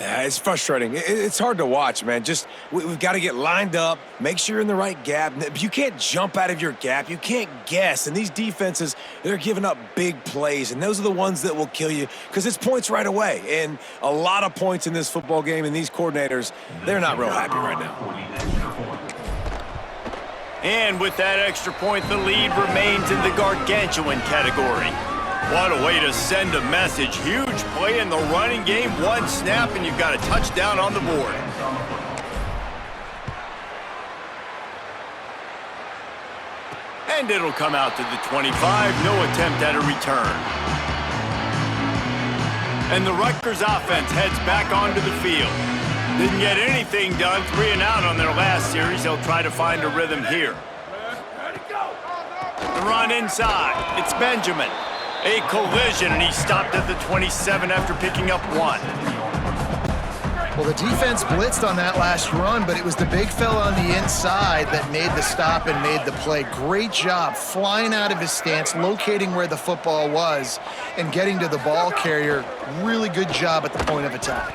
Yeah, it's frustrating. It's hard to watch, man. We've got to get lined up, make sure you're in the right gap. You can't jump out of your gap. You can't guess. And these defenses, they're giving up big plays, and those are the ones that will kill you because it's points right away. And a lot of points in this football game, and these coordinators, they're not real happy right now. And with that extra point, the lead remains in the gargantuan category. What a way to send a message. Huge play in the running game. One snap, and you've got a touchdown on the board. And it'll come out to the 25. No attempt at a return. And the Rutgers offense heads back onto the field. Didn't get anything done. 3 and out on their last series. They'll try to find a rhythm here. The run inside. It's Benjamin. A collision, and he stopped at the 27 after picking up 1. Well, the defense blitzed on that last run, but it was the big fella on the inside that made the stop and made the play. Great job flying out of his stance, locating where the football was, and getting to the ball carrier. Really good job at the point of attack.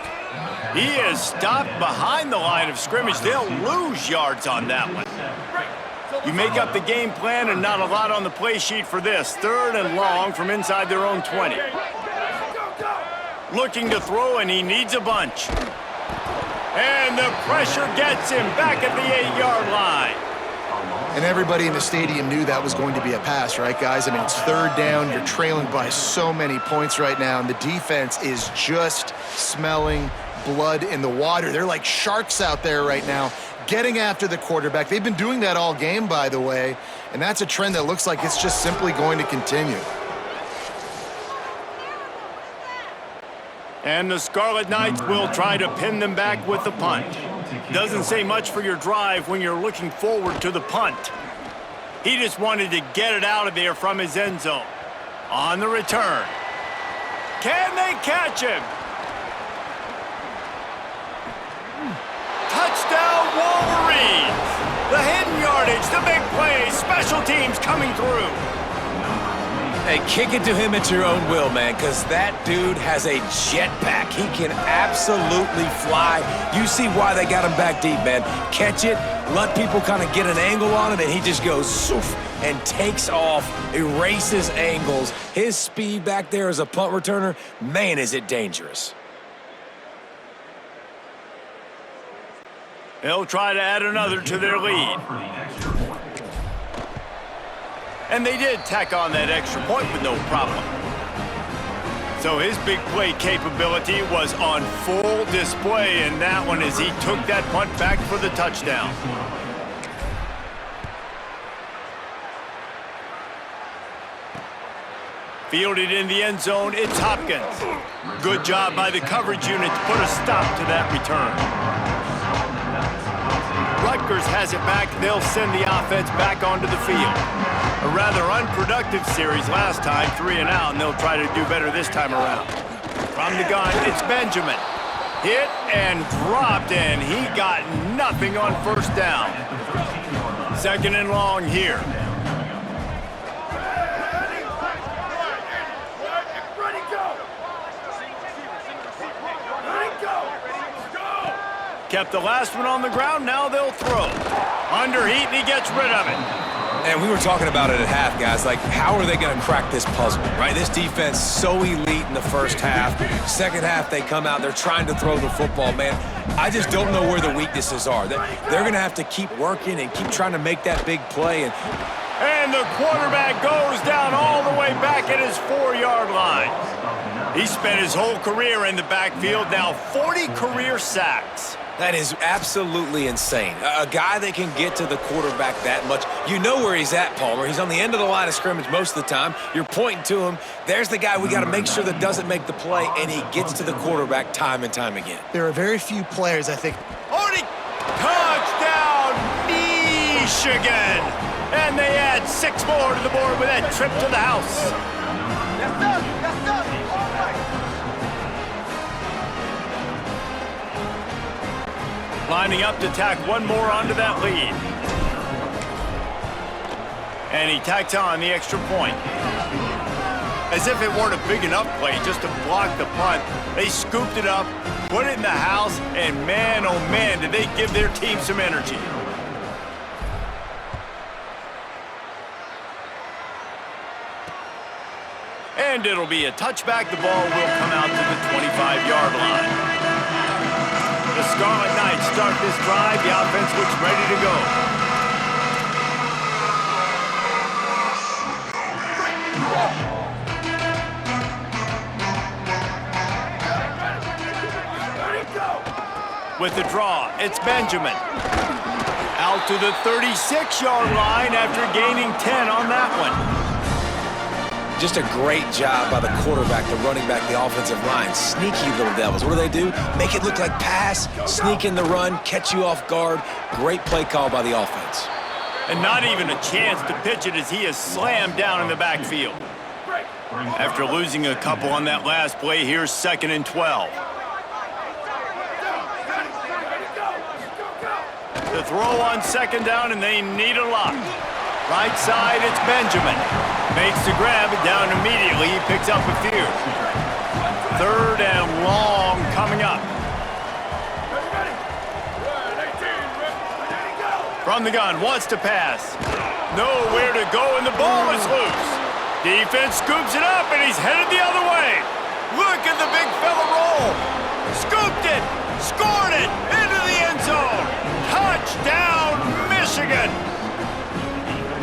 He is stopped behind the line of scrimmage. They'll lose yards on that one. You make up the game plan and not a lot on the play sheet for this. 3rd and long from inside their own 20. Looking to throw, and he needs a bunch. And the pressure gets him back at the 8-yard line. And everybody in the stadium knew that was going to be a pass, right, guys? I mean, it's 3rd down. You're trailing by so many points right now, and the defense is just smelling blood in the water. They're like sharks out there right now, getting after the quarterback. They've been doing that all game, by the way, and that's a trend that looks like it's just simply going to continue. And the Scarlet Knights will try to pin them back with the punt. Doesn't say much for your drive when you're looking forward to the punt. He just wanted to get it out of there from his end zone. On the return. Can they catch him? Touchdown Wolverines! The hidden yardage, the big play, special teams coming through. Hey, kick it to him at your own will, man, because that dude has a jetpack. He can absolutely fly. You see why they got him back deep, man. Catch it, let people kind of get an angle on him, and he just goes soof and takes off, erases angles. His speed back there as a punt returner, man, is it dangerous. They'll try to add another to their lead. And they did tack on that extra point with no problem. So his big play capability was on full display in that one as he took that punt back for the touchdown. Fielded in the end zone, it's Hopkins. Good job by the coverage unit to put a stop to that return. Rutgers has it back. They'll send the offense back onto the field. A rather unproductive series last time, 3 and out, and they'll try to do better this time around. From the gun, it's Benjamin. Hit and dropped, and he got nothing on 1st down. 2nd and long here. Kept the last one on the ground, now they'll throw. Under heat, and he gets rid of it. And we were talking about it at half, guys. Like, how are they going to crack this puzzle, right? This defense so elite in the first half. Second half, they come out, they're trying to throw the football, man. I just don't know where the weaknesses are. They're going to have to keep working and keep trying to make that big play. And the quarterback goes down all the way back at his 4-yard line. He spent his whole career in the backfield, now 40 career sacks. That is absolutely insane. A guy that can get to the quarterback that much. You know where he's at, Palmer. He's on the end of the line of scrimmage most of the time. You're pointing to him. There's the guy we got to make sure that doesn't make the play, and he gets to the quarterback time and time again. There are very few players, I think. Touchdown, Michigan! And they add 6 more to the board with that trip to the house. Yes, sir. Yes, sir. All right. Lining up to tack one more onto that lead. And he tacked on the extra point. As if it weren't a big enough play just to block the punt, they scooped it up, put it in the And man, oh man, did they give their team some energy. And it'll be a touchback. The ball will come out to the 25-yard line. The Scarlet Knights start this drive. The offense looks ready to go. With the draw, it's Benjamin. Out to the 36-yard line after gaining 10 on that one. Just a great job by the quarterback, the running back, the offensive line. Sneaky little devils. What do? Make it look like pass, sneak in the run, catch you off guard. Great play call by the offense. And not even a chance to pitch it as he is slammed down in the backfield. After losing a couple on that last play, here's 2nd and 12. The throw on 2nd down, and they need a lot. Right side, it's Benjamin. Makes the grab, down immediately. He picks up a few. 3rd and long coming up. From the gun, wants to pass. Nowhere to go, and the ball is loose. Defense scoops it up, and he's headed the other way. Look at the big fella roll. Scooped it, scored it, into the end zone. Touchdown, Michigan.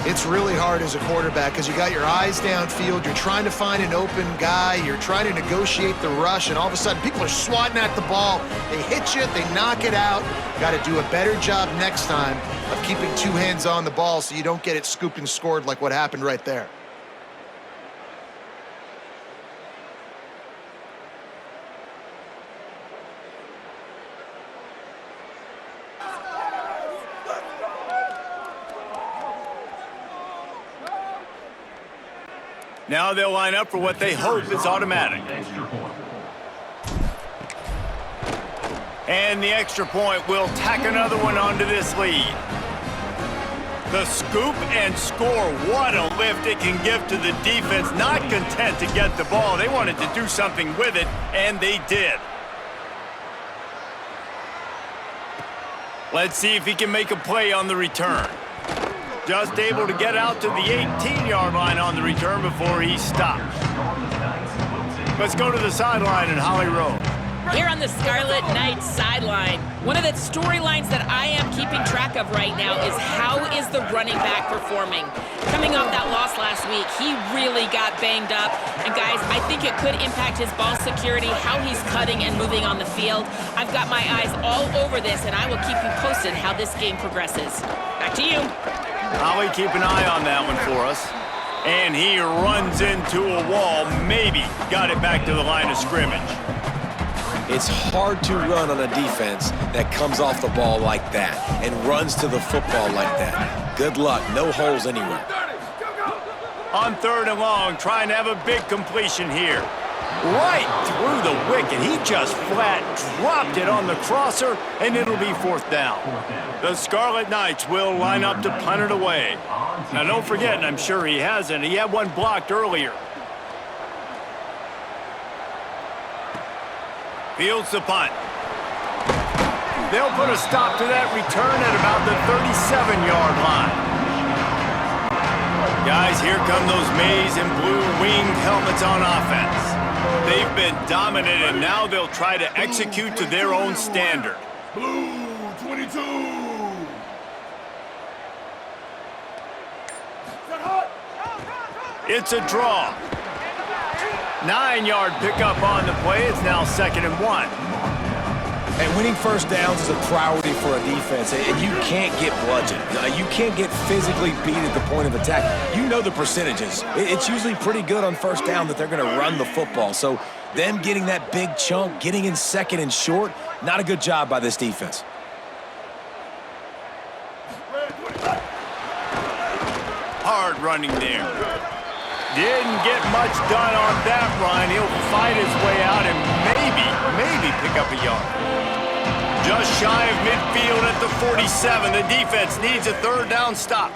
It's really hard as a quarterback because you got your eyes downfield, you're trying to find an open guy, you're trying to negotiate the rush, and all of a sudden people are swatting at the ball. They hit you, they knock it out. Got to do a better job next time of keeping 2 hands on the ball so you don't get it scooped and scored like what happened right there. Now they'll line up for what they hope is automatic. And the extra point will tack another one onto this lead. The scoop and score. What a lift it can give to the defense. Not content to get the ball. They wanted to do something with it, and they did. Let's see if he can make a play on the return. Just able to get out to the 18-yard line on the return before he stops. Let's go to the sideline in Holly Rowe. Here on the Scarlet Knights sideline, one of the storylines that I am keeping track of right now is how is the running back performing? Coming off that loss last week, he really got banged up. And guys, I think it could impact his ball security, how he's cutting and moving on the field. I've got my eyes all over this, and I will keep you posted how this game progresses. Back to you. Holly, keep an eye on that one for us. And he runs into a wall, maybe got it back to the line of scrimmage. It's hard to run on a defense that comes off the ball like that and runs to the football like that. Good luck, no holes anywhere. On 3rd and long, trying to have a big completion here. Right through the wicket. He just flat dropped it on the crosser, and it'll be 4th down. The Scarlet Knights will line up to punt it away. Now, don't forget, and I'm sure he hasn't, he had one blocked earlier. Fields the punt. They'll put a stop to that return at about the 37-yard line. Guys, here come those maize and blue winged helmets on offense. They've been dominant, and now they'll try to execute to their own standard. Blue 22. It's a draw. 9-yard pickup on the play. It's now 2nd and 1. And winning first downs is a priority for a defense, and you can't get bludgeoned. You can't get physically beat at the point of attack. You know the percentages. It's usually pretty good on first down that they're going to run the football. So them getting that big chunk, getting in 2nd and short, not a good job by this defense. Hard running there. Didn't get much done on that run. He'll fight his way out and maybe pick up a yard. Just shy of midfield at the 47. The defense needs a 3rd down stop.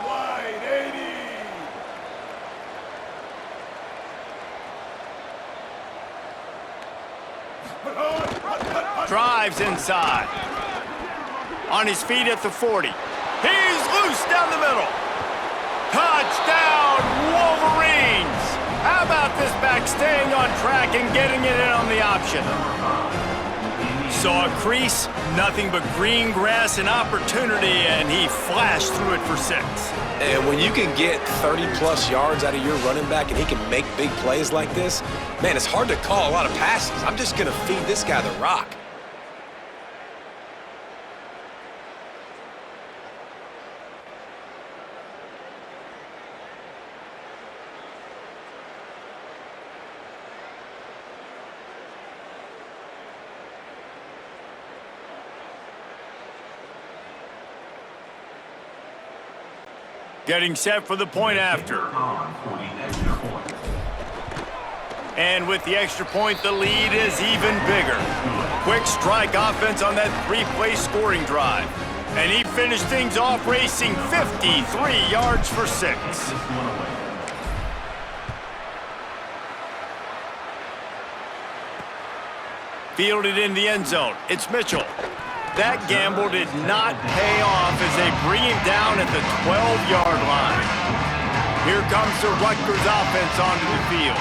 drives inside. On his feet at the 40. He's loose down the middle. Touchdown, Wolverines! How about this back staying on track and getting it in on the option? Saw a crease, nothing but green grass and opportunity, and he flashed through it for 6. And when you can get 30-plus yards out of your running back and he can make big plays like this, man, it's hard to call a lot of passes. I'm just going to feed this guy the rock. Getting set for the point after. And with the extra point, the lead is even bigger. Quick strike offense on that 3-play scoring drive. And he finished things off racing 53 yards for 6. Fielded in the end zone. It's Mitchell. That gamble did not pay off as they bring him down at the 12-yard line. Here comes the Rutgers offense onto the field.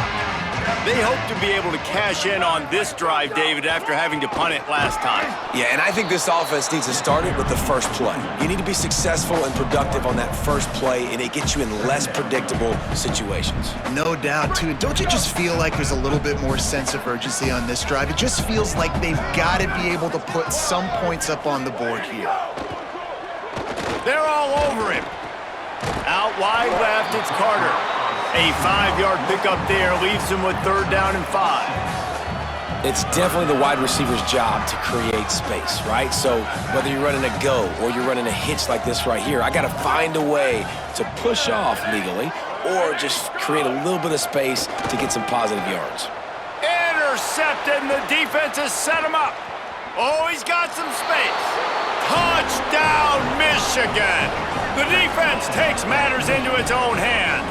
They hope to be able to cash in on this drive, David, after having to punt it last time. Yeah, and I think this offense needs to start it with the first play. You need to be successful and productive on that first play, and it gets you in less predictable situations. No doubt, too. Don't you just feel like there's a little bit more sense of urgency on this drive? It just feels like they've got to be able to put some points up on the board here. They're all over him. Out wide left, it's Carter. A 5-yard pickup there leaves him with 3rd down and 5. It's definitely the wide receiver's job to create space, right? So whether you're running a go or you're running a hitch like this right here, I got to find a way to push off legally or just create a little bit of space to get some positive yards. Intercepted, and the defense has set him up. Oh, he's got some space. Touchdown, Michigan! The defense takes matters into its own hands.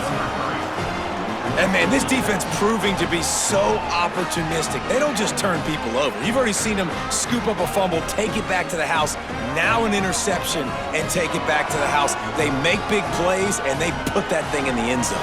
And, man, this defense proving to be so opportunistic. They don't just turn people over. You've already seen them scoop up a fumble, take it back to the house, now an interception, and take it back to the house. They make big plays, and they put that thing in the end zone.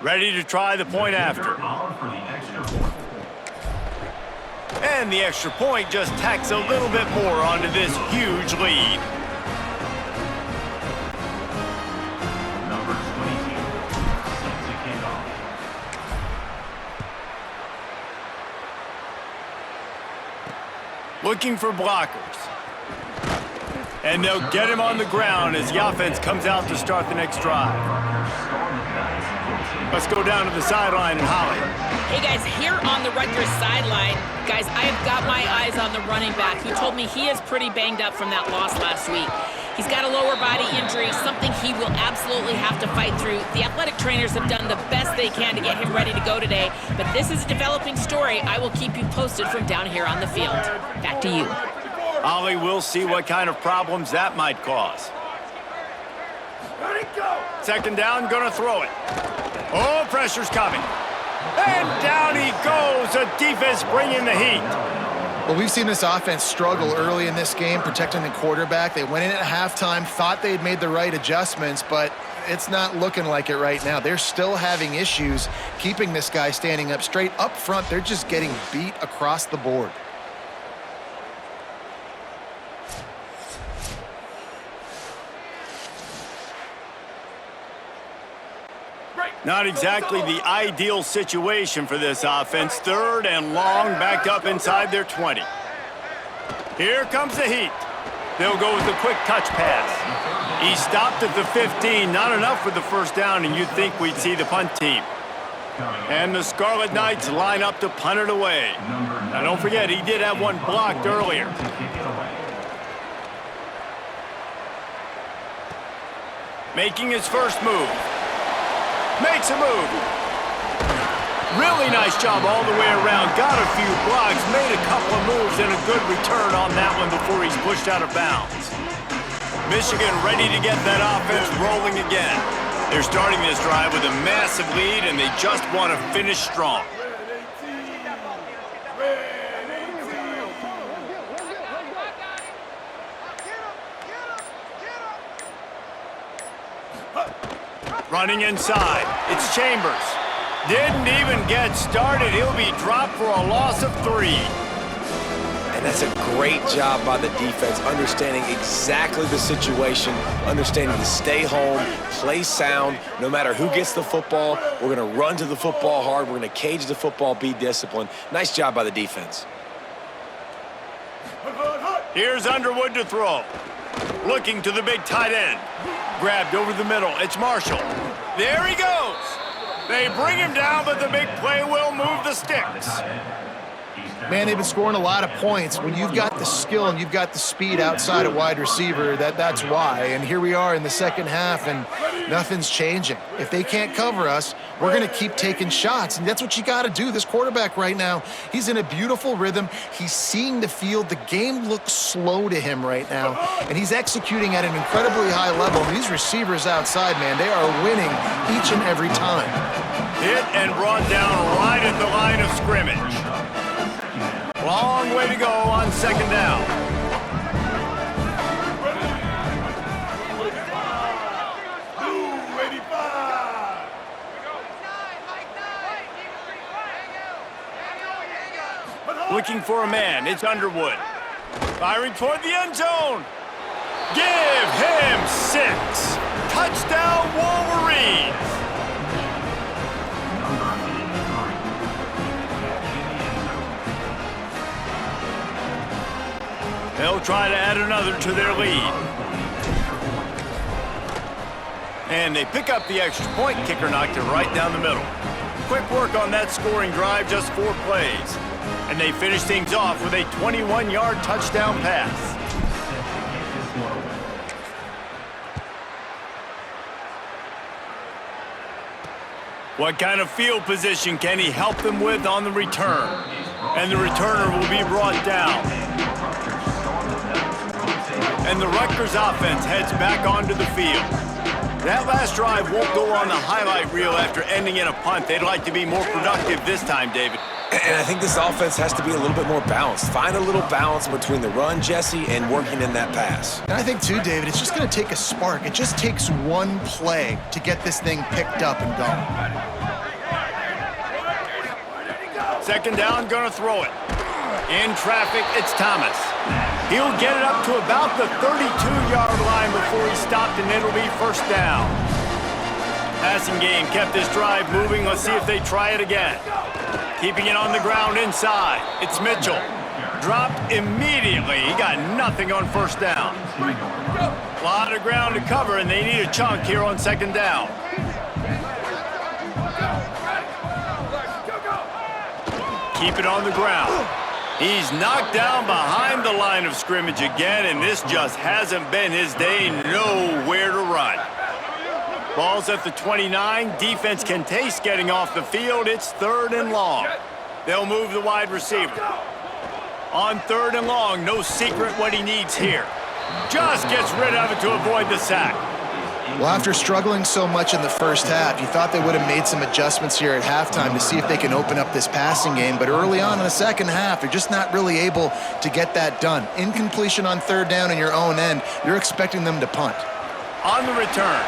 Ready to try the point after. And the extra point just tacks a little bit more onto this huge lead. Number 22, set to kick off. Looking for blockers. And they'll get him on the ground as the offense comes out to start the next drive. Let's go down to the sideline and Holly. Hey, guys, here on the Rutgers sideline, guys, I have got my eyes on the running back who told me he is pretty banged up from that loss last week. He's got a lower body injury, something he will absolutely have to fight through. The athletic trainers have done the best they can to get him ready to go today, but this is a developing story. I will keep you posted from down here on the field. Back to you. Ollie, we'll see what kind of problems that might cause. Second down, gonna throw it. Oh, pressure's coming. And down he goes. The defense bringing the heat. Well, we've seen this offense struggle early in this game, protecting the quarterback. They went in at halftime, thought they'd made the right adjustments, but it's not looking like it right now. They're still having issues keeping this guy standing up straight. Up front, they're just getting beat across the board. Not exactly the ideal situation for this offense. 3rd and long, backed up inside their 20. Here comes the heat. They'll go with a quick touch pass. He stopped at the 15. Not enough for the first down, and you'd think we'd see the punt team. And the Scarlet Knights line up to punt it away. Now, don't forget, he did have one blocked earlier. Making his first move. Makes a move. Really nice job all the way around. Got a few blocks, made a couple of moves, and a good return on that one before he's pushed out of bounds. Michigan ready to get that offense rolling again. They're starting this drive with a massive lead, and they just want to finish strong. Running inside, it's Chambers. Didn't even get started. He'll be dropped for a loss of 3. And that's a great job by the defense, understanding exactly the situation, understanding to stay home, play sound. No matter who gets the football, we're going to run to the football hard. We're going to cage the football, be disciplined. Nice job by the defense. Here's Underwood to throw. Looking to the big tight end. Grabbed over the middle. It's Marshall. There he goes. They bring him down, but the big play will move the sticks. Man, they've been scoring a lot of points. When you've got the skill and you've got the speed outside of wide receiver, that's why. And here we are in the second half, and nothing's changing. If they can't cover us, we're going to keep taking shots, and that's what you got to do. This quarterback right now, he's in a beautiful rhythm. He's seeing the field. The game looks slow to him right now, and he's executing at an incredibly high level. These receivers outside, man, they are winning each and every time. Hit and brought down right at the line of scrimmage. Long way to go on second down. Looking for a man, it's Underwood. Firing toward the end zone. Give him 6. Touchdown, Wolverines. They'll try to add another to their lead. And they pick up the extra point. Kicker knocked it right down the middle. Quick work on that scoring drive, just 4 plays. And they finish things off with a 21-yard touchdown pass. What kind of field position can he help them with on the return? And the returner will be brought down. And the Rutgers offense heads back onto the field. That last drive won't go on the highlight reel after ending in a punt. They'd like to be more productive this time, David. And I think this offense has to be a little bit more balanced. Find a little balance between the run, Jesse, and working in that pass. And I think, too, David, it's just going to take a spark. It just takes one play to get this thing picked up and going. Second down, going to throw it. In traffic, it's Thomas. He'll get it up to about the 32-yard line before he's stopped, and it'll be first down. Passing game kept this drive moving. Let's see if they try it again. Keeping it on the ground inside. It's Mitchell. Dropped immediately. He got nothing on first down. A lot of ground to cover, and they need a chunk here on second down. Keep it on the ground. He's knocked down behind the line of scrimmage again, and this just hasn't been his day. Nowhere to run. Ball's at the 29. Defense can taste getting off the field. It's 3rd and long. They'll move the wide receiver. On 3rd and long, no secret what he needs here. Just gets rid of it to avoid the sack. Well, after struggling so much in the first half, you thought they would have made some adjustments here at halftime to see if they can open up this passing game. But early on in the second half, they're just not really able to get that done. Incompletion on 3rd down in your own end, you're expecting them to punt. On the return.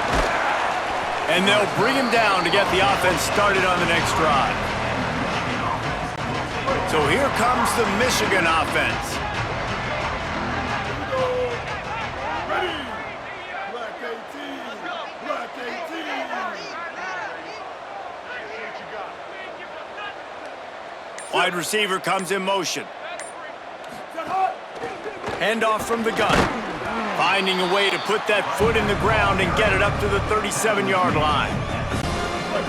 And they'll bring him down to get the offense started on the next drive. So here comes the Michigan offense. Wide receiver comes in motion. Handoff from the gun. Finding a way to put that foot in the ground and get it up to the 37-yard line.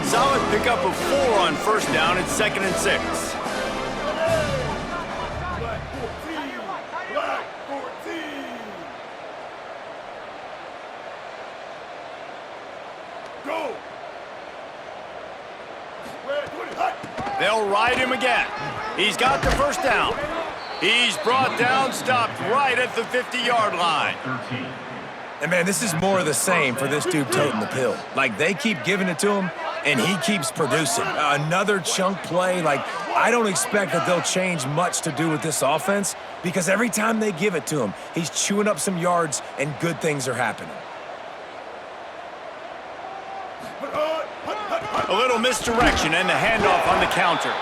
Solid pickup of 4 on first down. It's 2nd and 6. Go! Red 20, hot! tried him again. He's got the first down. He's brought down, stopped right at the 50-yard line. 13. And man, this is more of the same for this dude toting the pill. Like, they keep giving it to him, and he keeps producing. Another chunk play. Like, I don't expect that they'll change much to do with this offense, because every time they give it to him, he's chewing up some yards, and good things are happening. A little misdirection and the handoff on the counter.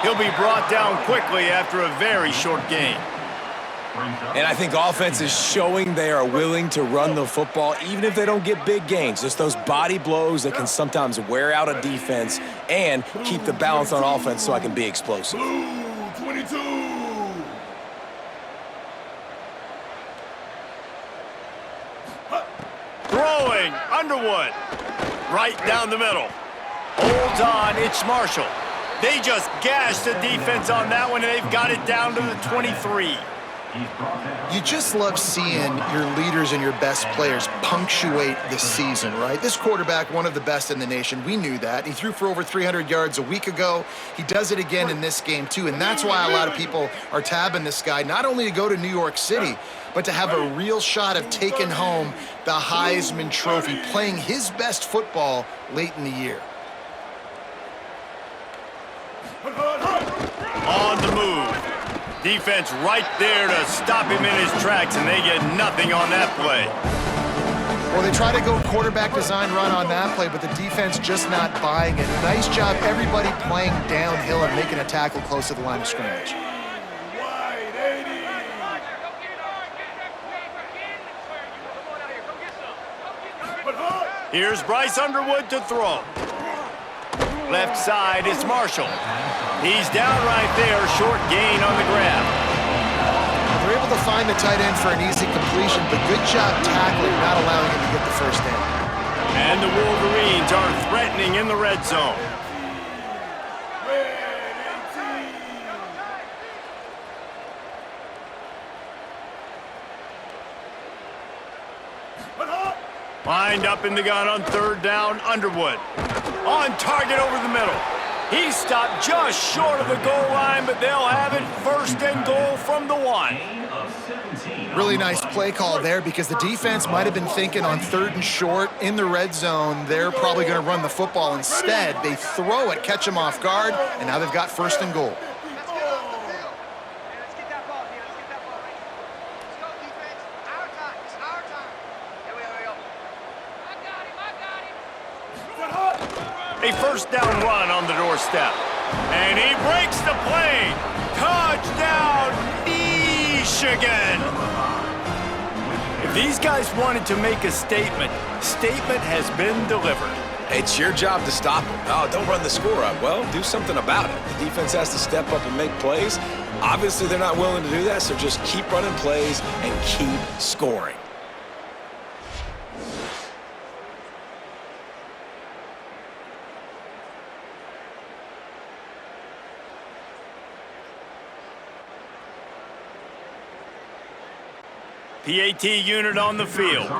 He'll be brought down quickly after a very short game. And I think offense is showing they are willing to run the football, even if they don't get big gains. Just those body blows that can sometimes wear out a defense and keep the balance on offense so I can be explosive. Blue 22. Throwing, Underwood. Right down the middle. Holds on, it's Marshall. They just gashed the defense on that one, and they've got it down to the 23. You just love seeing your leaders and your best players punctuate the season, right? This quarterback, one of the best in the nation. We knew that. He threw for over 300 yards a week ago. He does it again in this game, too. And that's why a lot of people are tabbing this guy, not only to go to New York City, but to have a real shot of taking home the Heisman Trophy, playing his best football late in the year. On the move. Defense right there to stop him in his tracks, and they get nothing on that play. Well, they try to go quarterback design run on that play, but the defense just not buying it. Nice job, everybody playing downhill and making a tackle close to the line of scrimmage. Wide 80. Here's Bryce Underwood to throw. Left side is Marshall. He's down right there, short gain on the grab. They're able to find the tight end for an easy completion, but good job tackling, not allowing him to get the first down. And the Wolverines are threatening in the red zone. Lined up in the gun on third down, Underwood. On target over the middle. He stopped just short of the goal line, but they'll have it first and goal from the 1. Really nice play call there, because the defense might have been thinking on third and short in the red zone, they're probably going to run the football. Instead, they throw it, catch them off guard, and now they've got first and goal. A first down run on the doorstep. And he breaks the play. Touchdown, Michigan. If these guys wanted to make a statement has been delivered. It's your job to stop him. Oh, don't run the score up. Well, do something about it. The defense has to step up and make plays. Obviously, they're not willing to do that, so just keep running plays and keep scoring. PAT unit on the field.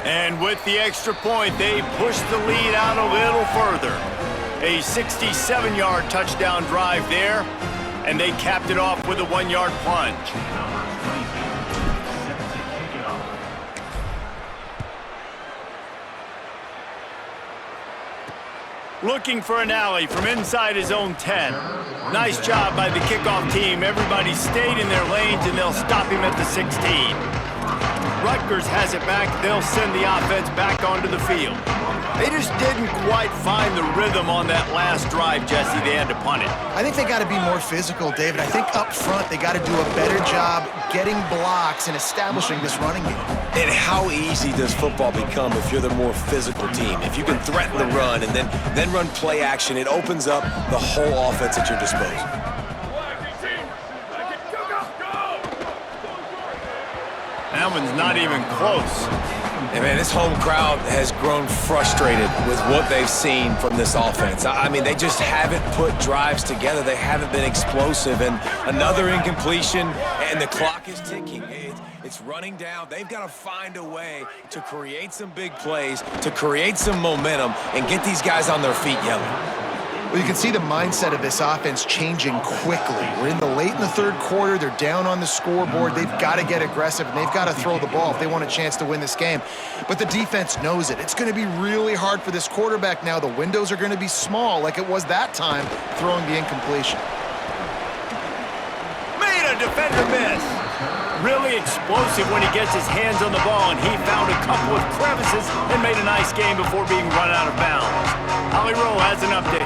And with the extra point, they push the lead out a little further. A 67-yard touchdown drive there, and they capped it off with a 1-yard plunge. Looking for an alley from inside his own 10. Nice job by the kickoff team. Everybody stayed in their lanes, and they'll stop him at the 16. Rutgers has it back. They'll send the offense back onto the field. They just didn't quite find the rhythm on that last drive, Jesse. They had to punt it. I think they got to be more physical, David. I think up front they got to do a better job getting blocks and establishing this running game. And how easy does football become if you're the more physical team? If you can threaten the run and then run play action, it opens up the whole offense at your disposal. That one's not even close. And man, this home crowd has grown frustrated with what they've seen from this offense. I mean, they just haven't put drives together. They haven't been explosive. And another incompletion, and the clock is ticking. It's running down. They've got to find a way to create some big plays, to create some momentum, and get these guys on their feet yelling. Well, you can see the mindset of this offense changing quickly. We're late in the third quarter. They're down on the scoreboard. They've got to get aggressive, and they've got to throw the ball if they want a chance to win this game. But the defense knows it. It's going to be really hard for this quarterback now. The windows are going to be small like it was that time throwing the incompletion. Made a defender miss. Really explosive when he gets his hands on the ball, and he found a couple of crevices and made a nice game before being run out of bounds. Holly Rowe has an update.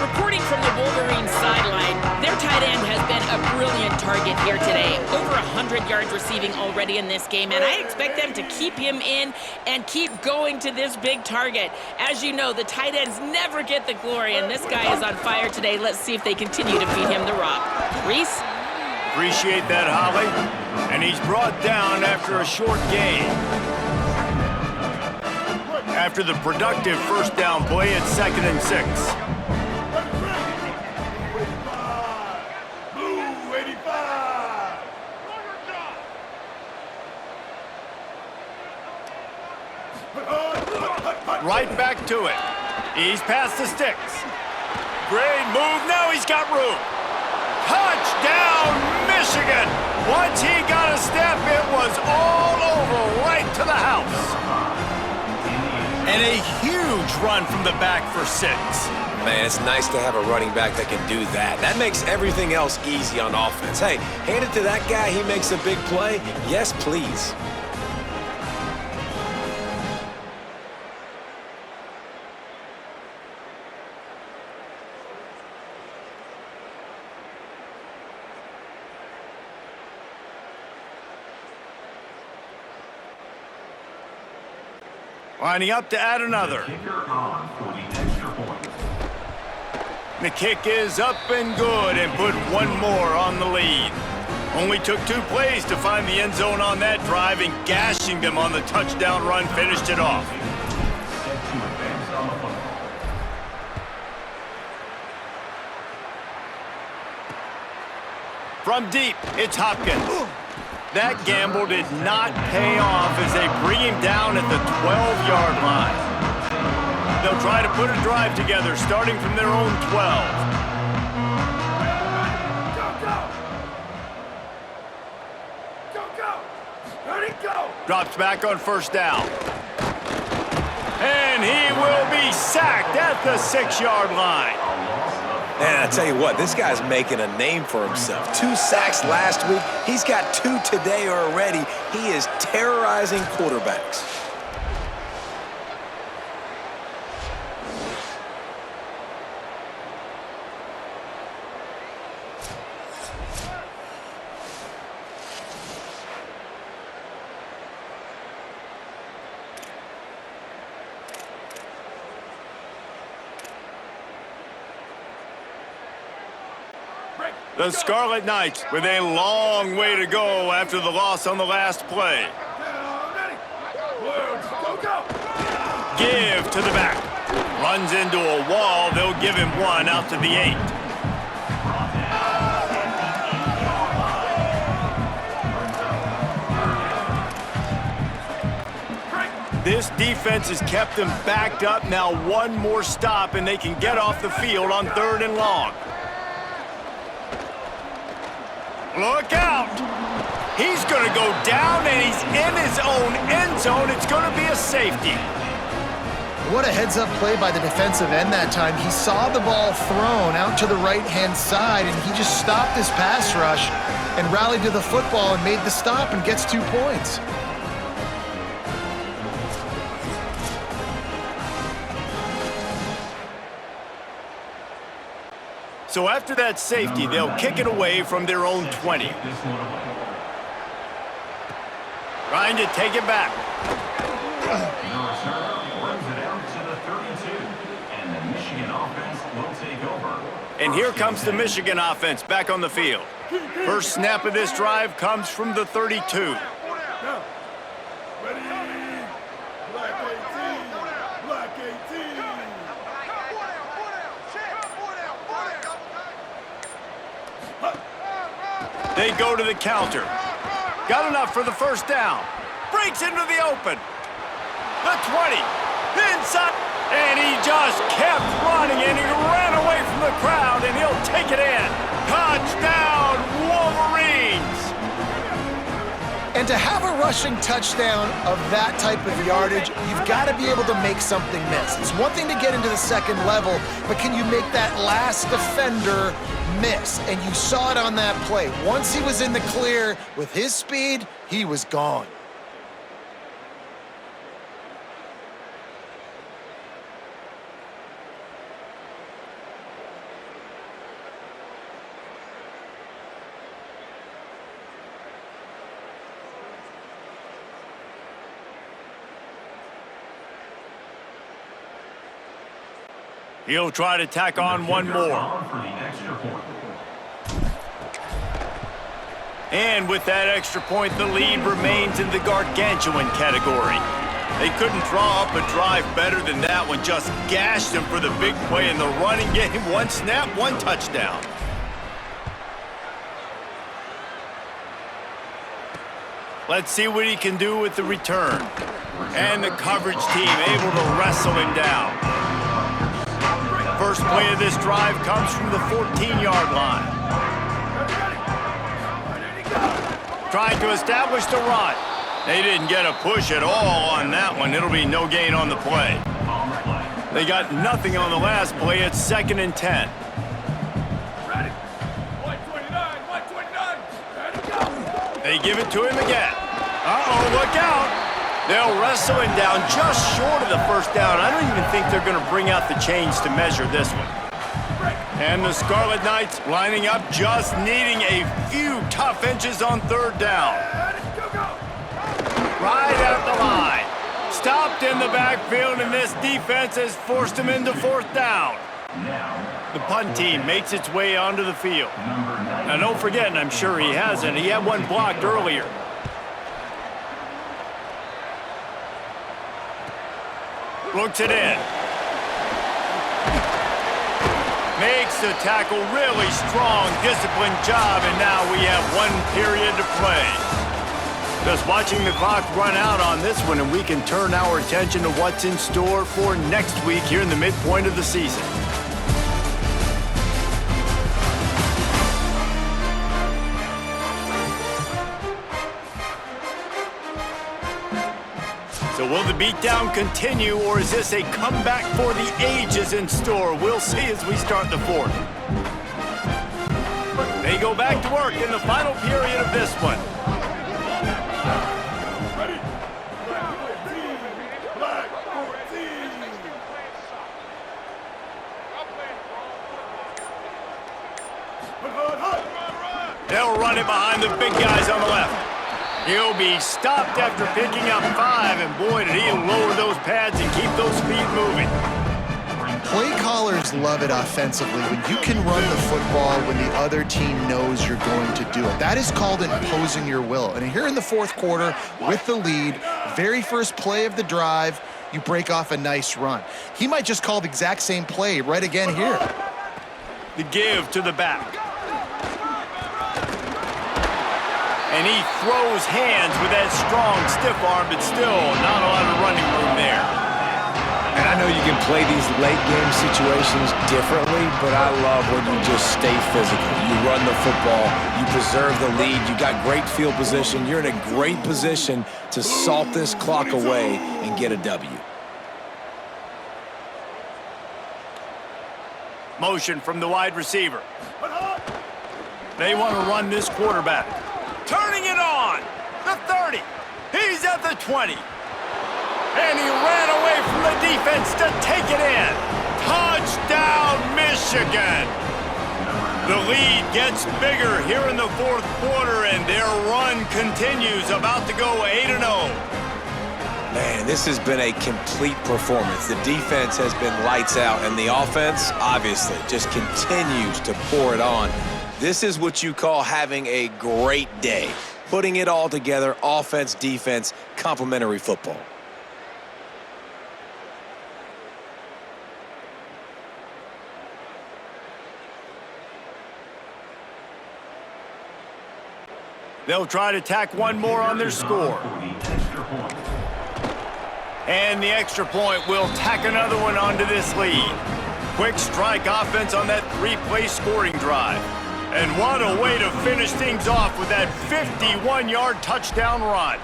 Reporting from the Wolverines sideline, their tight end has been a brilliant target here today. Over 100 yards receiving already in this game, and I expect them to keep him in and keep going to this big target. As you know, the tight ends never get the glory, and this guy is on fire today. Let's see if they continue to feed him the rock. Reese? Appreciate that, Holly. And he's brought down after a short gain. After the productive first down play, it's 2nd and 6. Blue 85. Right back to it. He's past the sticks. Great move. Now he's got room. Touchdown, Michigan! Once he got a step, it was all over right to the house. And a huge run from the back for 6. Man, it's nice to have a running back that can do that. That makes everything else easy on offense. Hey, hand it to that guy, he makes a big play. Yes, please. Lining up to add another. Kicker on for the extra point. The kick is up and good and put one more on the lead. Only took 2 plays to find the end zone on that drive, and gashing them on the touchdown run finished it off. Set to advance on the football. From deep, it's Hopkins. That gamble did not pay off as they bring him down at the 12-yard line. They'll try to put a drive together starting from their own 12. Go. Ready, go. Drops back on first down. And he will be sacked at the 6-yard line. And I tell you what, this guy's making a name for himself. 2 sacks last week. He's got 2 today already. He is terrorizing quarterbacks. The Scarlet Knights with a long way to go after the loss on the last play. Ready. Go. Give to the back. Runs into a wall. They'll give him 1 out to the 8. This defense has kept them backed up. Now 1 more stop, and they can get off the field on 3rd and long. Look out! He's going to go down, and he's in his own end zone. It's going to be a safety. What a heads-up play by the defensive end that time. He saw the ball thrown out to the right-hand side, and he just stopped his pass rush and rallied to the football and made the stop and gets 2 points. So after that safety, they'll kick it away from their own 20. Trying to take it back. The return runs it out to the 32, and the Michigan offense will take over. And here comes the Michigan offense back on the field. First snap of this drive comes from the 32. Ready. Black 18. Black 18. They go to the counter. Got enough for the first down. Breaks into the open. The 20. Inside. And he just kept running, and he ran away from the crowd, and he'll take it in. Touchdown, Wolverines! And to have a rushing touchdown of that type of yardage, you've got to be able to make something miss. It's one thing to get into the second level, but can you make that last defender miss? And you saw it on that play. Once he was in the clear with his speed, he was gone. He'll try to tack on one more. And with that extra point, the lead remains in the gargantuan category. They couldn't draw up a drive better than that one. Just gashed him for the big play in the running game. One snap, one touchdown. Let's see what he can do with the return. And the coverage team able to wrestle him down. First play of this drive comes from the 14-yard line. Trying to establish the run. They didn't get a push at all on that one. It'll be no gain on the play. They got nothing on the last play. It's 2nd and 10. Ready. 129, 129. Ready, go. They give it to him again. Uh-oh, look out. They'll wrestle him down just short of the first down. I don't even think they're going to bring out the chains to measure this one. And the Scarlet Knights lining up, just needing a few tough inches on 3rd down. Right at the line. Stopped in the backfield, and this defense has forced him into 4th down. The punt team makes its way onto the field. Now, don't forget, and I'm sure he hasn't, he had one blocked earlier. Looks it in. Makes the tackle really strong, disciplined job, and now we have 1 period to play. Just watching the clock run out on this one, and we can turn our attention to what's in store for next week here in the midpoint of the season. So will the beatdown continue, or is this a comeback for the ages in store? We'll see as we start the 4th. They go back to work in the final period of this one. Ready. Black 14. They'll run it behind the big guys on the left. He'll be stopped after picking up 5, and boy, did he lower those pads and keep those feet moving. Play callers love it offensively when you can run the football when the other team knows you're going to do it. That is called imposing your will. And here in the 4th quarter, with the lead, very first play of the drive, you break off a nice run. He might just call the exact same play right again here. The give to the back. And he throws hands with that strong, stiff arm, but still not a lot of running room there. And I know you can play these late game situations differently, but I love when you just stay physical. You run the football, you preserve the lead, you got great field position, you're in a great position to salt this clock away and get a W. Motion from the wide receiver. They want to run this quarterback. Turning it on. The 30. He's at the 20. And he ran away from the defense to take it in. Touchdown, Michigan. The lead gets bigger here in the 4th quarter, and their run continues, about to go 8-0. Man, this has been a complete performance. The defense has been lights out, and the offense, obviously, just continues to pour it on. This is what you call having a great day. Putting it all together, offense, defense, complementary football. They'll try to tack one more on their score. And the extra point will tack another one onto this lead. Quick strike offense on that three-play scoring drive. And what a way to finish things off with that 51-yard touchdown run.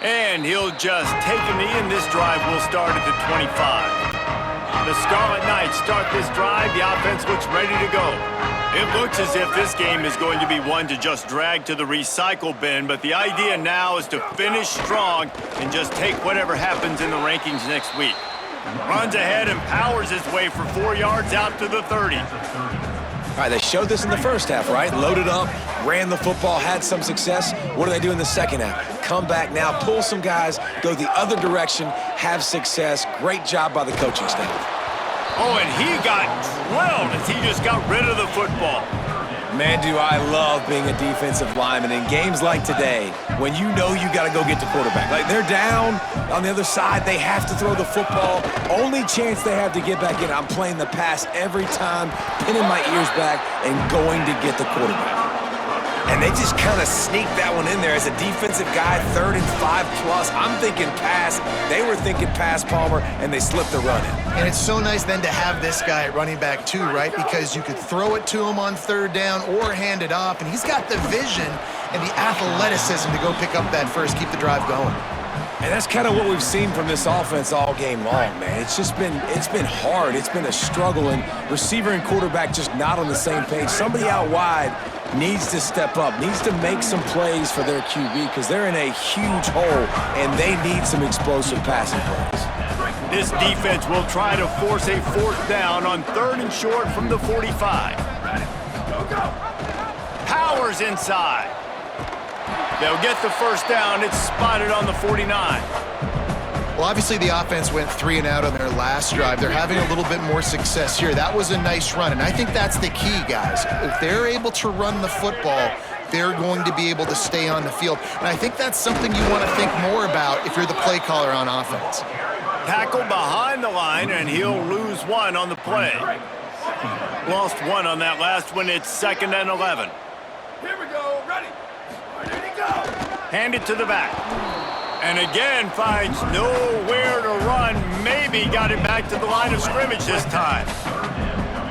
And he'll just take a knee, and this drive will start at the 25. The Scarlet Knights start this drive. The offense looks ready to go. It looks as if this game is going to be one to just drag to the recycle bin, but the idea now is to finish strong and just take whatever happens in the rankings next week. Runs ahead and powers his way for 4 yards out to the 30. All right, they showed this in the first half, right? Loaded up, ran the football, had some success. What do they do in the second half? Come back now, pull some guys, go the other direction, have success. Great job by the coaching staff. Oh, and he got drilled as he just got rid of the football. Man, do I love being a defensive lineman in games like today when you know you got to go get the quarterback. Like, they're down on the other side. They have to throw the football. Only chance they have to get back in. I'm playing the pass every time, pinning my ears back and going to get the quarterback. And they just kind of sneaked that one in there as a defensive guy, 3rd and 5+. I'm thinking pass. They were thinking pass, Palmer, and they slipped the run in. And it's so nice then to have this guy at running back too, right? Because you could throw it to him on 3rd down or hand it off, and he's got the vision and the athleticism to go pick up that first, keep the drive going. And that's kind of what we've seen from this offense all game long, man. It's been hard. It's been a struggle, and receiver and quarterback just not on the same page. Somebody out wide needs to step up, needs to make some plays for their QB because they're in a huge hole, and they need some explosive passing plays. This defense will try to force a 4th down on 3rd and short from the 45. Powers inside. They'll get the first down. It's spotted on the 49. Well, obviously the offense went 3 and out on their last drive. They're having a little bit more success here. That was a nice run, and I think that's the key, guys. If they're able to run the football, they're going to be able to stay on the field. And I think that's something you want to think more about if you're the play caller on offense. Tackled behind the line, and he'll lose 1 on the play. Lost 1 on that last one. It's 2nd and 11. Here we go. Ready. Ready to go. Hand it to the back. And again finds nowhere to run. Maybe got it back to the line of scrimmage this time.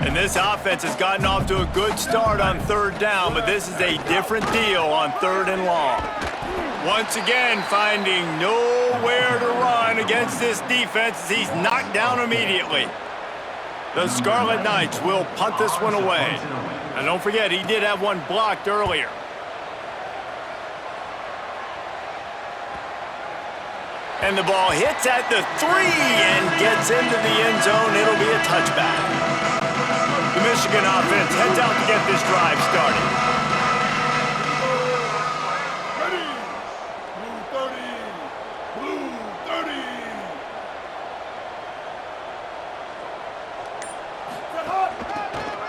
And this offense has gotten off to a good start on 3rd down, but this is a different deal on 3rd and long. Once again, finding nowhere to run against this defense as he's knocked down immediately. The Scarlet Knights will punt this one away. And don't forget, he did have one blocked earlier. And the ball hits at the 3 and gets into the end zone. It'll be a touchback. The Michigan offense heads out to get this drive started. Ready. Blue 30. Blue 30.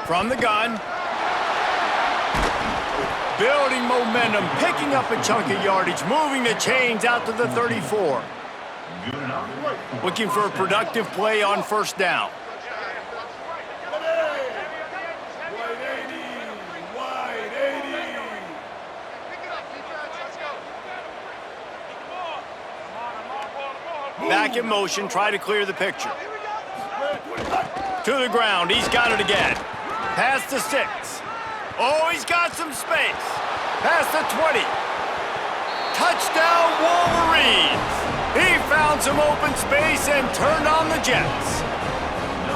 From the gun. Building momentum, picking up a chunk of yardage, moving the chains out to the 34. Looking for a productive play on 1st down. Wide 80. Back in motion, try to clear the picture. To the ground, he's got it again. Past the 6. Oh, he's got some space. Past the 20. Touchdown, Wolverines. He found some open space and turned on the Jets.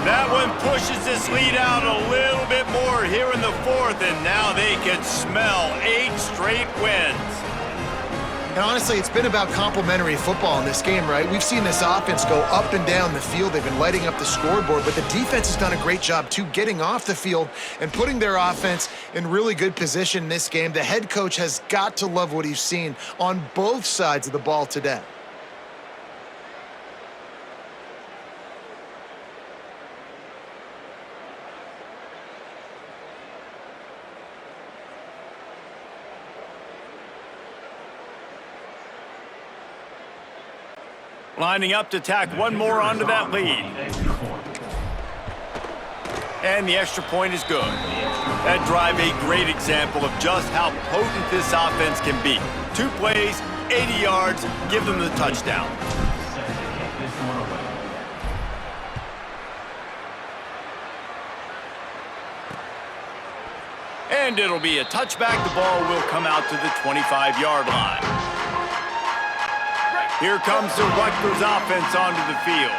That one pushes this lead out a little bit more here in the 4th, and now they can smell 8 straight wins. And honestly, it's been about complementary football in this game, right? We've seen this offense go up and down the field. They've been lighting up the scoreboard, but the defense has done a great job, too, getting off the field and putting their offense in really good position in this game. The head coach has got to love what he's seen on both sides of the ball today. Lining up to tack one more onto that lead. And the extra point is good. That drive, a great example of just how potent this offense can be. 2 plays, 80 yards, give them the touchdown. Set to kick this one away. And it'll be a touchback. The ball will come out to the 25-yard line. Here comes the Rutgers offense onto the field.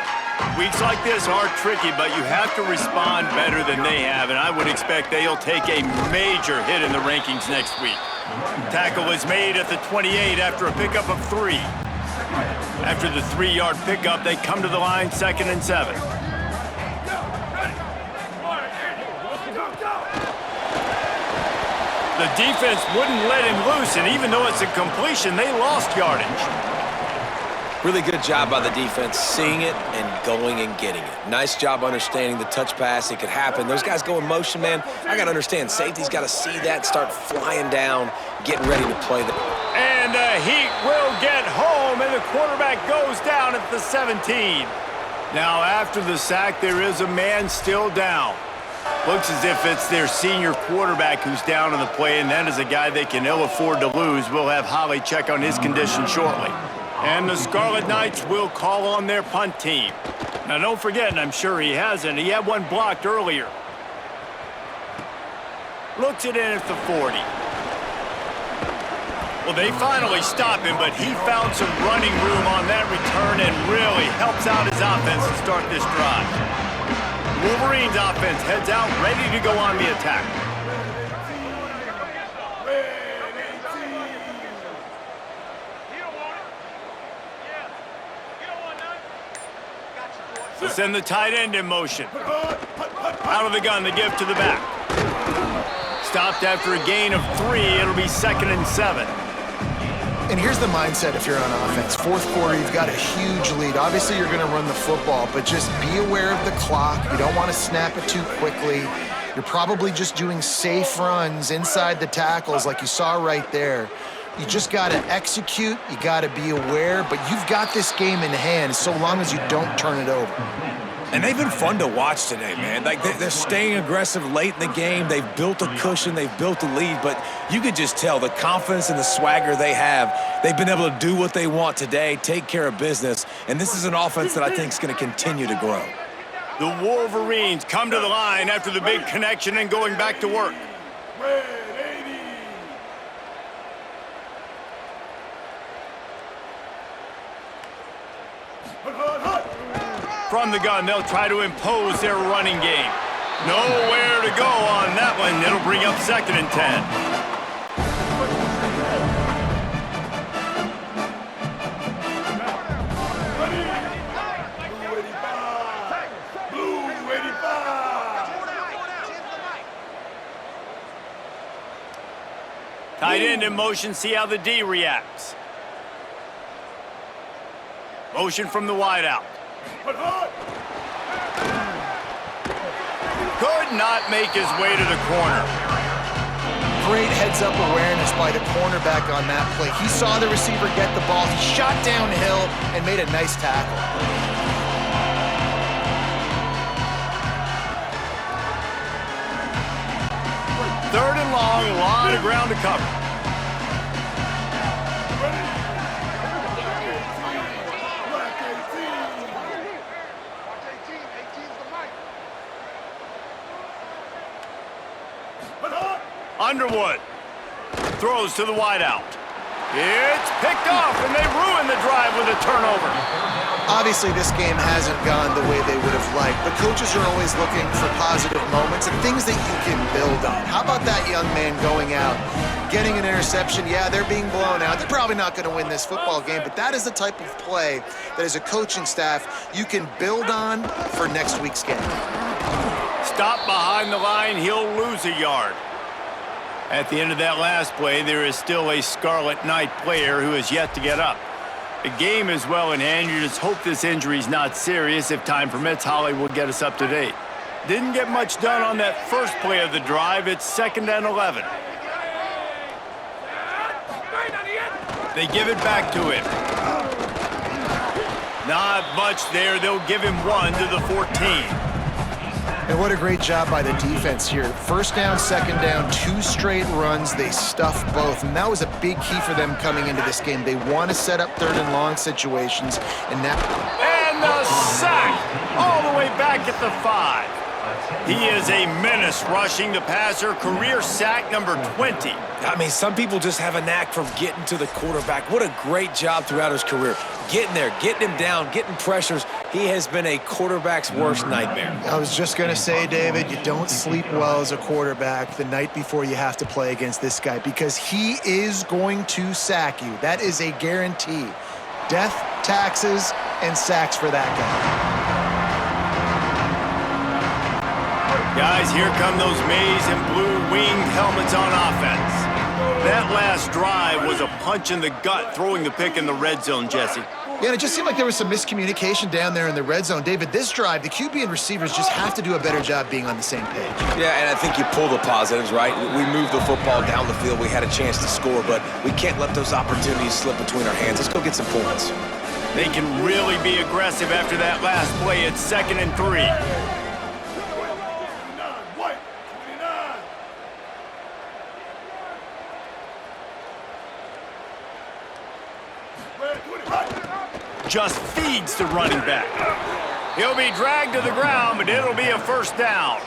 Weeks like this are tricky, but you have to respond better than they have, and I would expect they'll take a major hit in the rankings next week. Tackle is made at the 28 after a pickup of 3. After the 3-yard pickup, they come to the line 2nd and 7. The defense wouldn't let him loose, and even though it's a completion, they lost yardage. Really good job by the defense, seeing it and going and getting it. Nice job understanding the touch pass. It could happen. Those guys go in motion, man. I got to understand. Safety's got to see that, start flying down, getting ready to play. And the Heat will get home, and the quarterback goes down at the 17. Now, after the sack, there is a man still down. Looks as if it's their senior quarterback who's down on the play, and that is a guy they can ill afford to lose. We'll have Holly check on his condition shortly. And the Scarlet Knights will call on their punt team. Now, don't forget, and I'm sure he hasn't, he had one blocked earlier. Looks it in at the 40. Well, they finally stop him, but he found some running room on that return and really helps out his offense to start this drive. Wolverines offense heads out, ready to go on the attack. So send the tight end in motion. Out of the gun, the give to the back. Stopped after a gain of 3. It'll be 2nd and 7. And here's the mindset if you're on offense. 4th quarter, you've got a huge lead. Obviously, you're going to run the football, but just be aware of the clock. You don't want to snap it too quickly. You're probably just doing safe runs inside the tackles like you saw right there. You just got to execute. You got to be aware, but you've got this game in hand so long as you don't turn it over. And they've been fun to watch today, man. Like, they're staying aggressive late in the game. They've built a cushion. They've built a lead. But you could just tell the confidence and the swagger they have. They've been able to do what they want today, take care of business. And this is an offense that I think is going to continue to grow. The Wolverines come to the line after the big connection and going back to work. From the gun, they'll try to impose their running game. Nowhere to go on that one. It'll bring up 2nd and 10. Tight end in motion, see how the D reacts. Motion from the wideout. Could not make his way to the corner. Great heads-up awareness by the cornerback on that play. He saw the receiver get the ball. He shot downhill and made a nice tackle. Third and long, a lot of ground to cover. Underwood throws to the wideout. It's picked off, and they ruin the drive with a turnover. Obviously, this game hasn't gone the way they would have liked, but coaches are always looking for positive moments and things that you can build on. How about that young man going out, getting an interception? Yeah, they're being blown out. They're probably not going to win this football game, but that is the type of play that as a coaching staff you can build on for next week's game. Stop behind the line, he'll lose a yard. At the end of that last play, there is still a Scarlet Knight player who is yet to get up. The game is well in hand. You just hope this injury is not serious. If time permits, Holly will get us up to date. Didn't get much done on that first play of the drive. It's 2nd and 11. They give it back to him. Not much there. They'll give him 1 to the 14. And what a great job by the defense here. First down, second down, 2 straight runs. They stuffed both, and that was a big key for them coming into this game. They want to set up 3rd and long situations, and now... And the sack all the way back at the 5. He is a menace rushing the passer, career sack number 20. I mean, some people just have a knack for getting to the quarterback. What a great job throughout his career. Getting there, getting him down, getting pressures. He has been a quarterback's worst nightmare. I was just going to say, David, you don't sleep well as a quarterback the night before you have to play against this guy because he is going to sack you. That is a guarantee. Death, taxes, and sacks for that guy. Guys, here come those maize and blue winged helmets on offense. That last drive was a punch in the gut, throwing the pick in the red zone, Jesse. Yeah, and it just seemed like there was some miscommunication down there in the red zone. David, this drive, the QB and receivers just have to do a better job being on the same page. Yeah, and I think you pull the positives, right? We moved the football down the field. We had a chance to score, but we can't let those opportunities slip between our hands. Let's go get some points. They can really be aggressive after that last play. It's 2nd and 3. White, 29. Just feeds the running back. He'll be dragged to the ground, but it'll be a 1st down.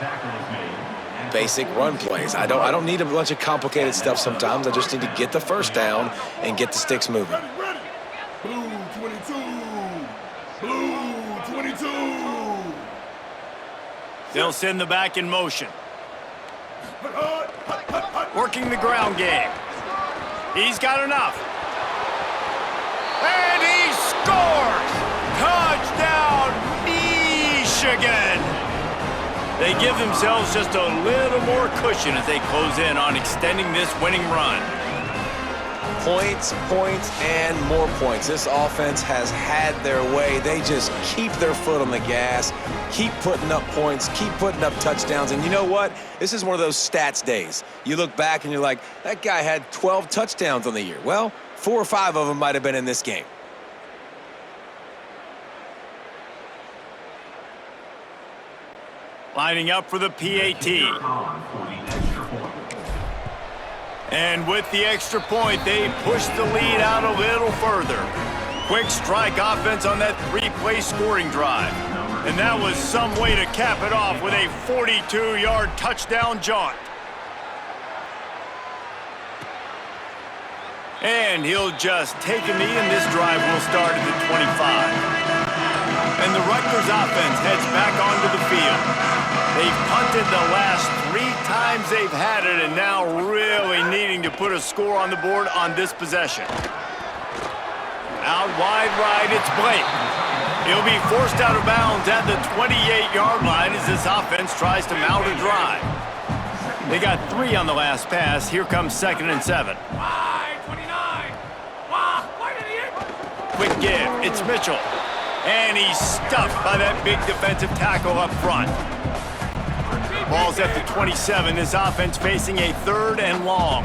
Basic run plays. I don't need a bunch of complicated stuff sometimes. I just need to get the 1st down and get the sticks moving. Ready. Blue 22. Blue 22. They'll send the back in motion. Working the ground game. He's got enough. And he scores! Touchdown, Michigan! They give themselves just a little more cushion as they close in on extending this winning run. Points, points, and more points. This offense has had their way. They just keep their foot on the gas, keep putting up points, keep putting up touchdowns. And you know what? This is one of those stats days. You look back and you're like, that guy had 12 touchdowns on the year. Well, 4 or 5 of them might have been in this game. Lining up for the PAT. And with the extra point, they push the lead out a little further. Quick strike offense on that 3-play scoring drive. And that was some way to cap it off with a 42-yard touchdown jaunt. And he'll just take a knee, and this drive will start at the 25. And the Rutgers offense heads back onto the field. They've punted the last 3 times they've had it, and now really needing to put a score on the board on this possession. Out wide right, it's Blake. He'll be forced out of bounds at the 28-yard line as this offense tries to mount a drive. They got 3 on the last pass. Here comes 2nd and 7. Wide, 29. Wide, idiot. Quick give, it's Mitchell. And he's stuffed by that big defensive tackle up front. Ball's at the 27. This offense facing a 3rd and long.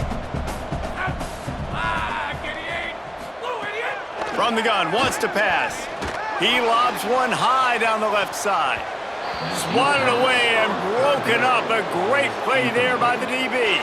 From the gun, wants to pass. He lobs one high down the left side. Swatted away and broken up. A great play there by the DB.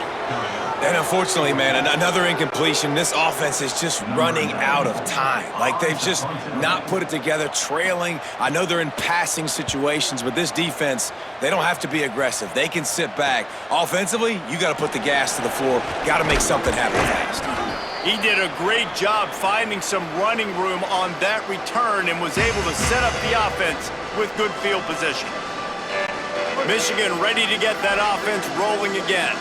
And unfortunately, man, another incompletion. This offense is just running out of time. Like, they've just not put it together, trailing. I know they're in passing situations, but this defense, they don't have to be aggressive. They can sit back. Offensively, you got to put the gas to the floor. Got to make something happen fast. He did a great job finding some running room on that return and was able to set up the offense with good field position. Michigan ready to get that offense rolling again.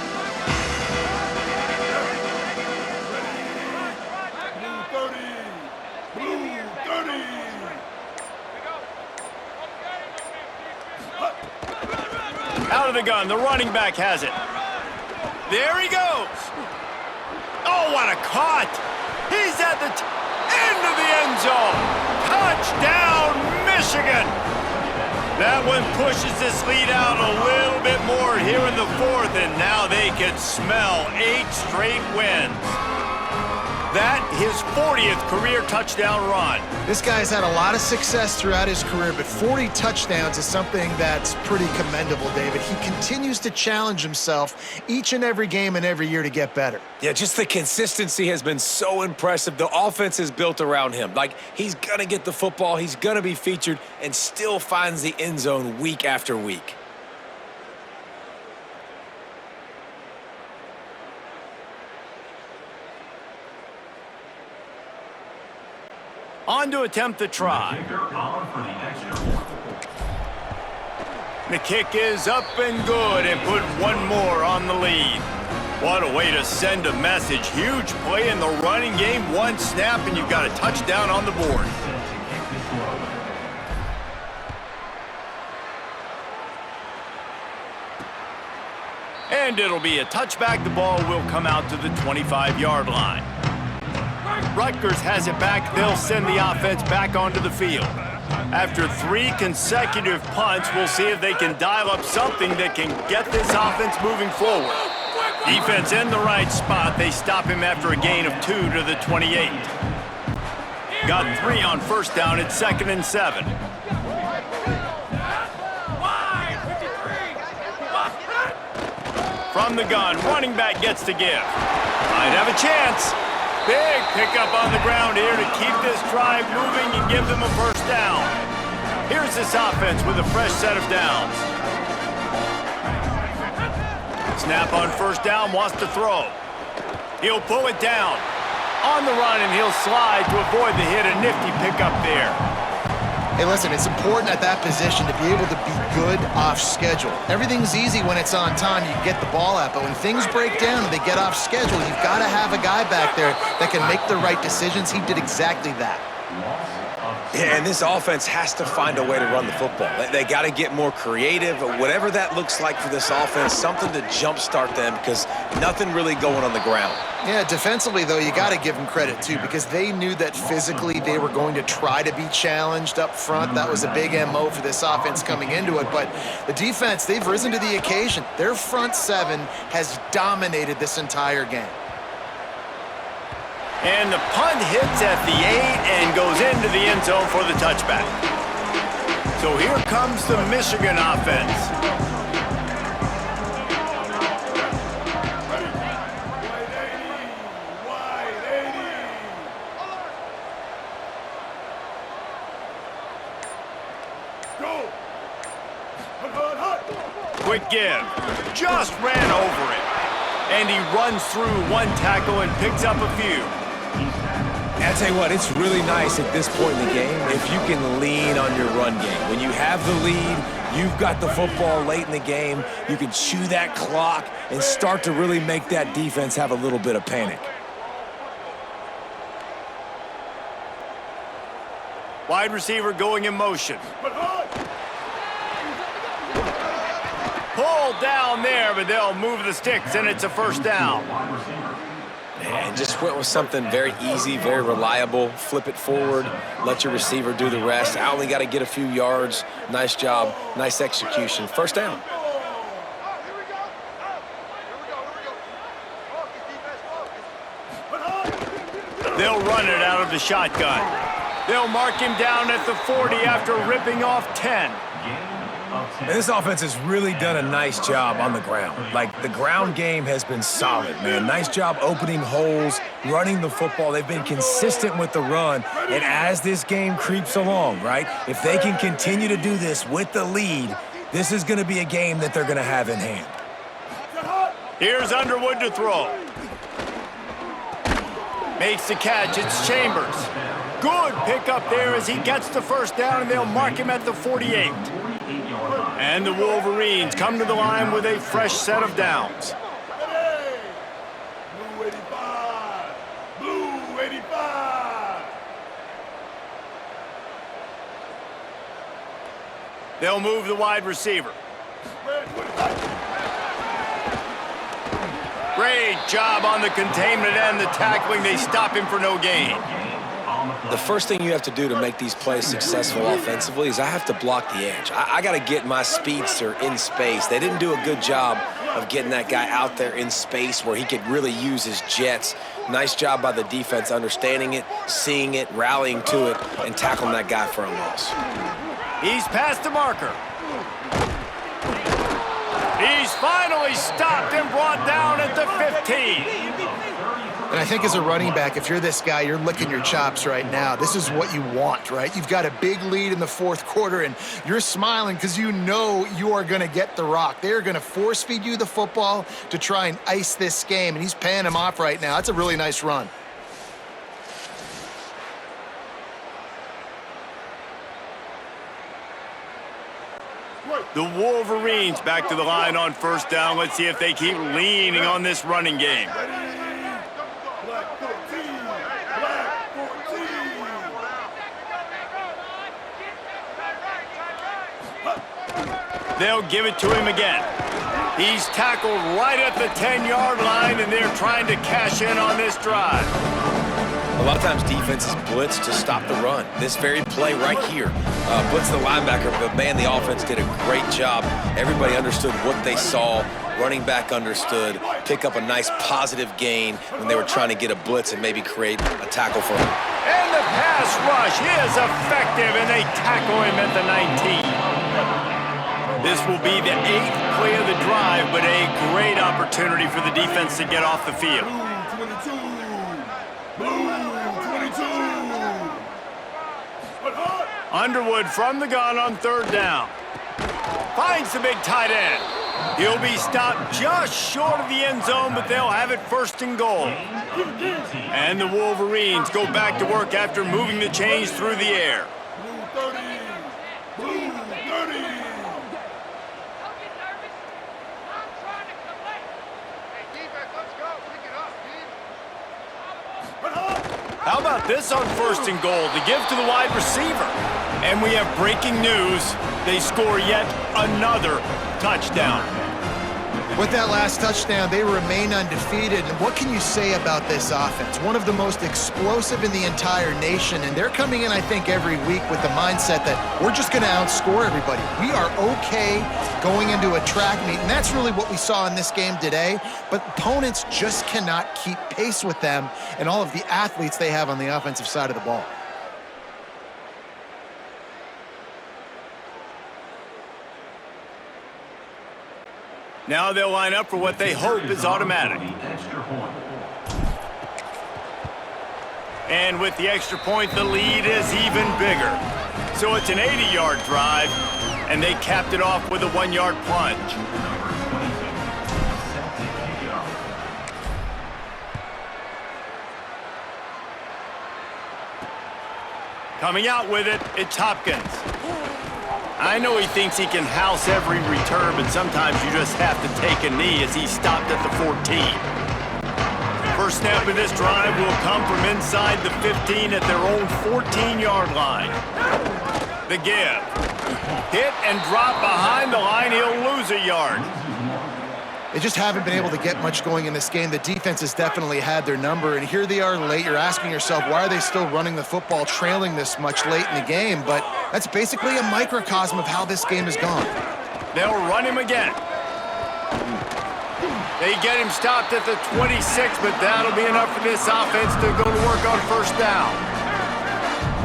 Out of the gun, the running back has it. There he goes. Oh, what a cut. He's at the end of the end zone. Touchdown, Michigan. That one pushes this lead out a little bit more here in the 4th, and now they can smell 8 straight wins. That, his 40th career touchdown run. This guy's had a lot of success throughout his career, but 40 touchdowns is something that's pretty commendable, David. He continues to challenge himself each and every game and every year to get better. Yeah, just the consistency has been so impressive. The offense is built around him. Like, he's going to get the football, he's going to be featured, and still finds the end zone week after week. On to attempt the try. Kicker on for the extra point. The kick is up and good and put one more on the lead. What a way to send a message. Huge play in the running game. One snap and you've got a touchdown on the board. And it'll be a touchback. The ball will come out to the 25-yard line. Rutgers has it back. They'll send the offense back onto the field. After 3 consecutive punts, we'll see if they can dial up something that can get this offense moving forward. Defense in the right spot. They stop him after a gain of 2 to the 28. Got 3 on first down. It's 2nd and 7. From the gun, running back gets to give. Might have a chance. Big pickup on the ground here to keep this drive moving and give them a first down. Here's this offense with a fresh set of downs. Snap on first down, wants to throw. He'll pull it down. On the run, and he'll slide to avoid the hit. A nifty pickup there. Hey, listen, it's important at that position to be able to be good off schedule. Everything's easy when it's on time, you get the ball out, but when things break down and they get off schedule, you've got to have a guy back there that can make the right decisions. He did exactly that. Yeah, and this offense has to find a way to run the football. They got to get more creative, whatever that looks like for this offense, something to jumpstart them because nothing really going on the ground. Yeah, defensively, though, you got to give them credit, too, because they knew that physically they were going to try to be challenged up front. That was a big MO for this offense coming into it. But the defense, they've risen to the occasion. Their front 7 has dominated this entire game. And the punt hits at the 8 and goes into the end zone for the touchback. So here comes the Michigan offense. Quick give. Just ran over it. And he runs through one tackle and picks up a few. I tell you what, it's really nice at this point in the game if you can lean on your run game. When you have the lead, you've got the football late in the game, you can chew that clock and start to really make that defense have a little bit of panic. Wide receiver going in motion. Pulled down there, but they'll move the sticks, and it's a first down. And just went with something very easy, very reliable. Flip it forward, let your receiver do the rest. I only got to get a few yards. Nice job, nice execution. First down. They'll run it out of the shotgun. They'll mark him down at the 40 after ripping off 10. And this offense has really done a nice job on the ground. Like, the ground game has been solid, man. Nice job opening holes, running the football. They've been consistent with the run. And as this game creeps along, right, if they can continue to do this with the lead, this is going to be a game that they're going to have in hand. Here's Underwood to throw. Makes the catch. It's Chambers. Good pickup there as he gets the first down, and they'll mark him at the 48. And the Wolverines come to the line with a fresh set of downs. Blue 85! Blue 85! They'll move the wide receiver. Great job on the containment and the tackling. They stop him for no gain. The first thing you have to do to make these plays successful offensively is I have to block the edge. I got to get my speedster in space. They didn't do a good job of getting that guy out there in space where he could really use his jets. Nice job by the defense understanding it, seeing it, rallying to it, and tackling that guy for a loss. He's past the marker. He's finally stopped and brought down at the 15. And I think as a running back, if you're this guy, you're licking your chops right now. This is what you want, right? You've got a big lead in the fourth quarter, and you're smiling because you know you are going to get the rock. They're going to force-feed you the football to try and ice this game, and he's paying him off right now. That's a really nice run. The Wolverines back to the line on first down. Let's see if they keep leaning on this running game. Black 14. Black 14. They'll give it to him again. He's tackled right at the 10-yard line, and they're trying to cash in on this drive. A lot of times defenses blitz to stop the run. This very play right here, blitz the linebacker, but man, the offense did a great job. Everybody understood what they saw. Running back understood. Pick up a nice positive gain when they were trying to get a blitz and maybe create a tackle for him. And the pass rush is effective, and they tackle him at the 19. This will be the 8th play of the drive, but a great opportunity for the defense to get off the field. Underwood from the gun on third down. Finds the big tight end. He'll be stopped just short of the end zone, but they'll have it first and goal. And the Wolverines go back to work after moving the chains through the air. Blue 30. Blue 30. How about this on first and goal? The give to the wide receiver. And we have breaking news. They score yet another touchdown. With that last touchdown, they remain undefeated. And what can you say about this offense? One of the most explosive in the entire nation. And they're coming in, I think, every week with the mindset that we're just going to outscore everybody. We are okay going into a track meet. And that's really what we saw in this game today. But opponents just cannot keep pace with them and all of the athletes they have on the offensive side of the ball. Now they'll line up for what they hope is automatic. And with the extra point, the lead is even bigger. So it's an 80-yard drive, and they capped it off with a 1-yard plunge. Coming out with it, it's Hopkins. I know he thinks he can house every return, but sometimes you just have to take a knee as he stopped at the 14. First snap of this drive will come from inside the 15 at their own 14-yard line. The give. Hit and drop behind the line. He'll lose a yard. They just haven't been able to get much going in this game. The defense has definitely had their number, and here they are late. You're asking yourself, why are they still running the football, trailing this much late in the game? But that's basically a microcosm of how this game has gone. They'll run him again. They get him stopped at the 26, but that'll be enough for this offense to go to work on first down.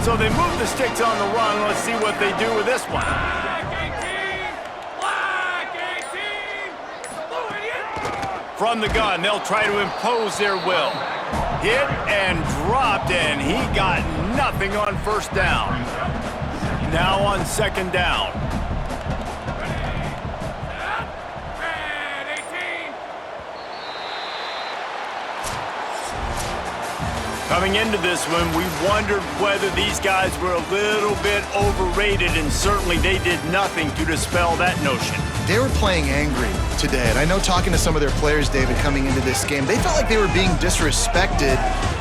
So they move the sticks on the run. Let's see what they do with this one. From the gun, they'll try to impose their will. Hit and dropped, and he got nothing on first down. Now on second down. Coming into this one, we wondered whether these guys were a little bit overrated, and certainly they did nothing to dispel that notion. They were playing angry today, and I know talking to some of their players, David, coming into this game, they felt like they were being disrespected.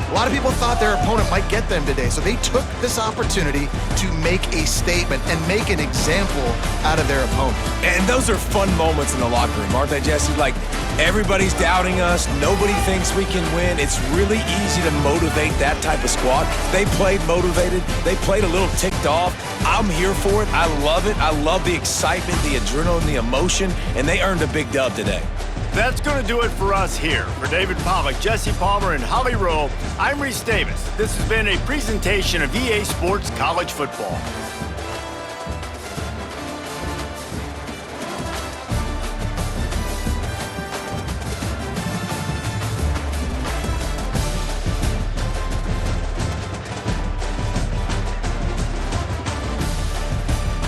A lot of people thought their opponent might get them today, so they took this opportunity to make a statement and make an example out of their opponent. And those are fun moments in the locker room, aren't they, Jesse? Like, everybody's doubting us. Nobody thinks we can win. It's really easy to motivate that type of squad. They played motivated. They played a little ticked off. I'm here for it. I love it. I love the excitement, the adrenaline, the emotion, and they earned a big dub today. That's going to do it for us here. For David Pollack, Jesse Palmer, and Holly Rowe, I'm Reese Davis. This has been a presentation of EA Sports College Football.